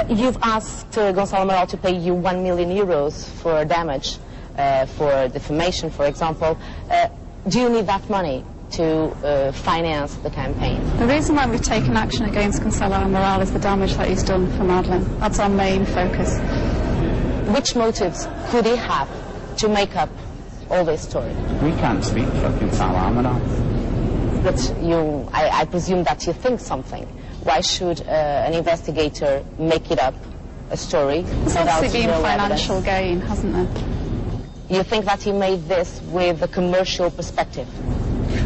You've asked Gonçalo Amaral to pay you €1 million for damage, for defamation, for example. Do you need that money to finance the campaign? The reason why we've taken action against Gonçalo Amaral is the damage that he's done for Madeleine. That's our main focus. Which motives could he have to make up all this story? We can't speak for Gonçalo Amaral. But I presume that you think something. Why should an investigator make it up, a story? There's obviously been financial gain, hasn't there? You think that he made this with a commercial perspective?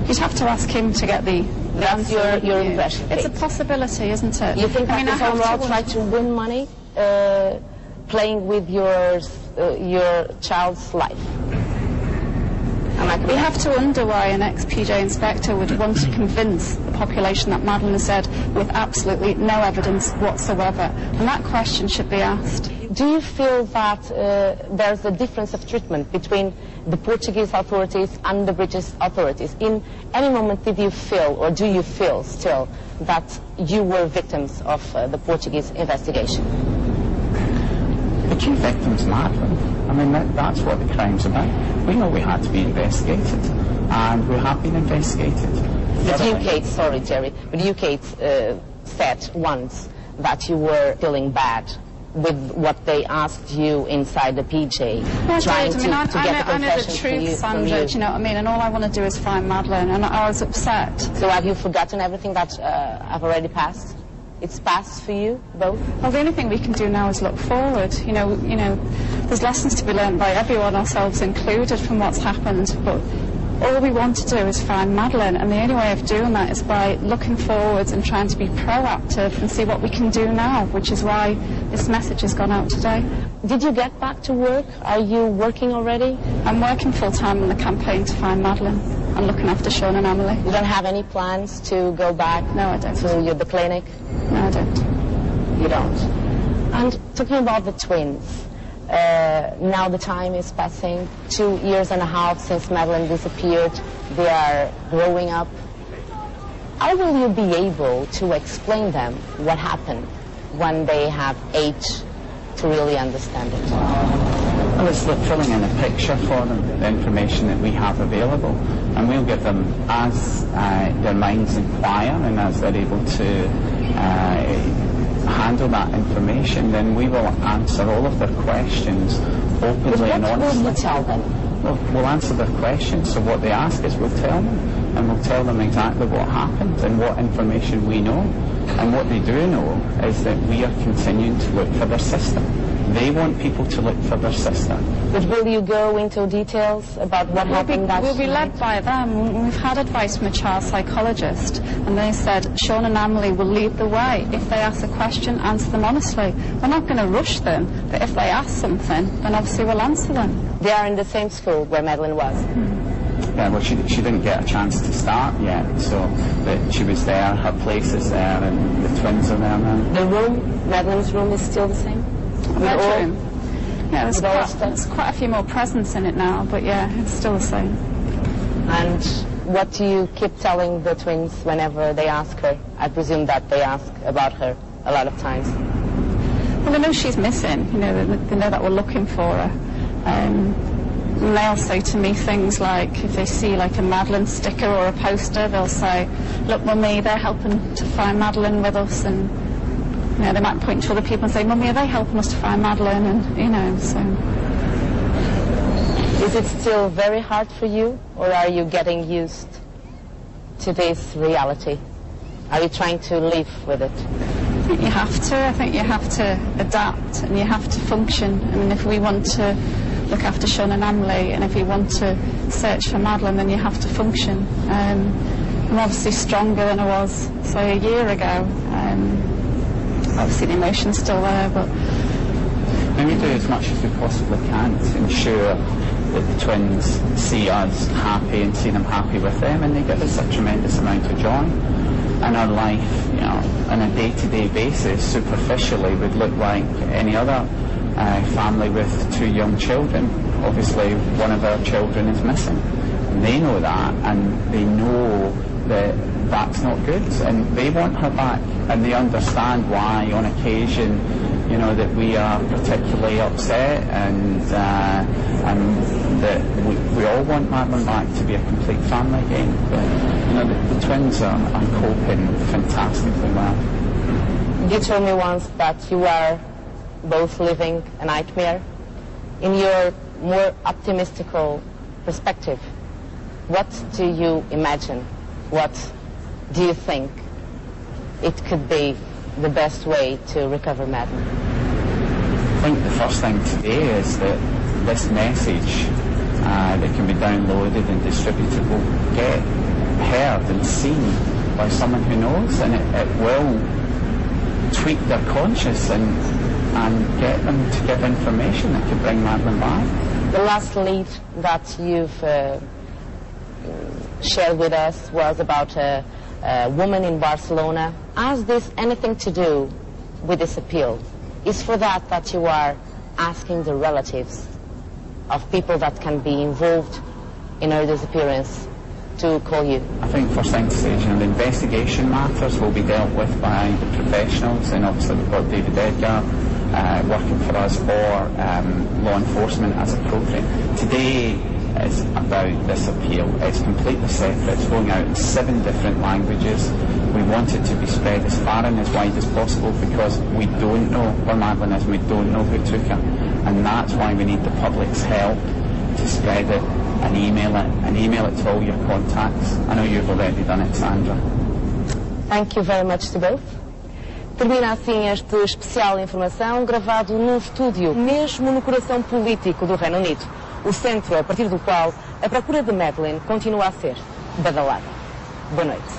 You'd have to ask him to get the That's answer. your impression. It's a possibility, isn't it? You think that Gonçalo Amaral tried to win money playing with your child's life? We have to wonder why an ex-PJ inspector would want to convince the population that Madeleine has said with absolutely no evidence whatsoever. And that question should be asked. Do you feel that there's a difference of treatment between the Portuguese authorities and the British authorities? In any moment did you feel, or do you feel still, that you were victims of the Portuguese investigation? The key victim's Madeleine. I mean, that's what the crime's about. We know we had to be investigated, and we have been investigated. But you, Kate, sorry, Gerry, but you, Kate, said once that you were feeling bad with what they asked you inside the PJ, trying to get the confession I know the truth, Sandra, do you know what I mean? And all I want to do is find Madeleine, and I was upset. So have you forgotten everything that have already passed? It's passed for you, both? Well, the only thing we can do now is look forward. You know, there's lessons to be learned by everyone, ourselves included, from what's happened. But all we want to do is find Madeleine, and the only way of doing that is by looking forwards and trying to be proactive and see what we can do now, which is why this message has gone out today. Did you get back to work? Are you working already? I'm working full-time on the campaign to find Madeleine. I'm looking after Sean and Emily. You don't have any plans to go back? No, I don't. To the clinic? No, I don't. You don't? And talking about the twins, now the time is passing, 2 years and a half since Madeleine disappeared. They are growing up. How will you be able to explain them what happened when they have age to really understand it? Well, it's like filling in a picture for them, the information that we have available, and we'll give them as their minds inquire and as they're able to handle that information, then we will answer all of their questions openly and honestly. What will you tell them? Well, we'll answer their questions, so what they ask us, we'll tell them, and we'll tell them exactly what happened and what information we know. And what they do know is that we are continuing to look for their sister. They want people to look for their sister. But will you go into details about what happened that We'll be led by them. We've had advice from a child psychologist, and they said Sean and Emily will lead the way. If they ask a question, answer them honestly. We're not going to rush them, but if they ask something, then obviously we'll answer them. They are in the same school where Madeleine was? Yeah, well, she didn't get a chance to start yet, so that she was there, her place is there, and the twins are there now. The room, Madeleine's room, is still the same? Bedroom. Yeah, there's quite a few more presents in it now, but yeah, it's still the same. And what do you keep telling the twins whenever they ask her? I presume that they ask about her a lot of times. Well, they know she's missing, you know, they know that we're looking for her. And they'll say to me things like, if they see like a Madeleine sticker or a poster, they'll say, look, Mummy, they're helping to find Madeleine with us, and you know, they might point to other people and say, Mummy, are they helping us to find Madeleine? And, you know, so. Is it still very hard for you, or are you getting used to this reality? Are you trying to live with it? I think you have to. I think you have to adapt, and you have to function. I mean, if we want to look after Sean and Emily, and if you want to search for Madeleine, then you have to function. I'm obviously stronger than I was, say, a year ago. Obviously the emotion's still there, but... And we do as much as we possibly can to ensure that the twins see us happy and see them happy with them, and they give us a tremendous amount of joy. And our life, you know, on a day-to-day basis, superficially, would look like any other family with 2 young children. Obviously, one of our children is missing. And they know that, and they know that that's not good, and they want her back, and they understand why on occasion, you know, that we are particularly upset, and that we all want Madeleine back to be a complete family again. But you know, the twins are coping fantastically well. You told me once that you are both living a nightmare. In your more optimistical perspective, what do you imagine? What do you think it could be the best way to recover Madeleine? I think the first thing today is that this message that can be downloaded and distributed will get heard and seen by someone who knows, and it will tweak their conscience and get them to give information that can bring Madeleine back. The last lead that you've shared with us was about a woman in Barcelona. Has this anything to do with this appeal? Is for that you are asking the relatives of people that can be involved in her disappearance to call you? I think first thing to say is, you know, the investigation matters will be dealt with by the professionals, and obviously we've got David Edgar working for us, or law enforcement as appropriate. Today is about this appeal. It's completely separate. It's going out in 7 different languages. We want it to be spread as far and as wide as possible, because we don't know where Madeleine is, and we don't know who took her. And that's why we need the public's help to spread it and email it to all your contacts. I know you've already done it, Sandra. Thank you very much to both. Termina assim este especial de informação gravado num estúdio, mesmo no coração político do Reino Unido. O centro a partir do qual a procura de Madeleine continua a ser badalada. Boa noite.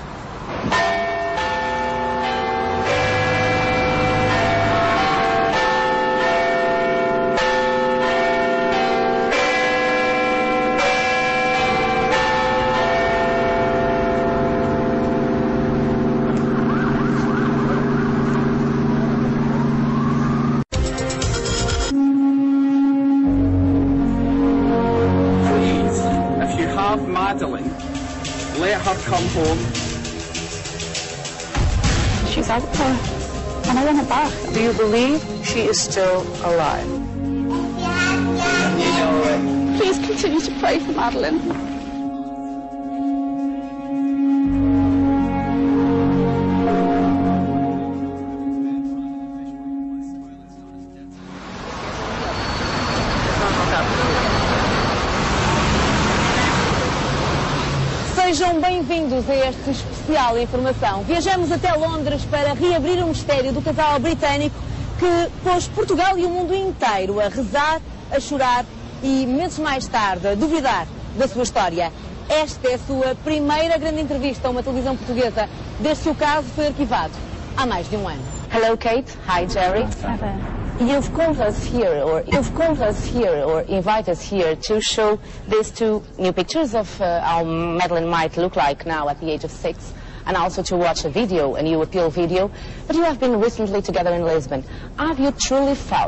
Madeleine, let her come home. She's out there, and I want her back. Do you believe she is still alive? Please continue to pray for Madeleine. Sejam bem-vindos a este especial de informação. Viajamos até Londres para reabrir o mistério do casal britânico que pôs Portugal e o mundo inteiro a rezar, a chorar e, meses mais tarde, a duvidar da sua história. Esta é a sua primeira grande entrevista a uma televisão portuguesa desde que o caso foi arquivado há mais de um ano. Hello, Kate. Hi, Gerry. You've called us here, or invite us here to show these 2 new pictures of how Madeleine might look like now at the age of 6, and also to watch a video, a new appeal video. But you have been recently together in Lisbon. Have you truly felt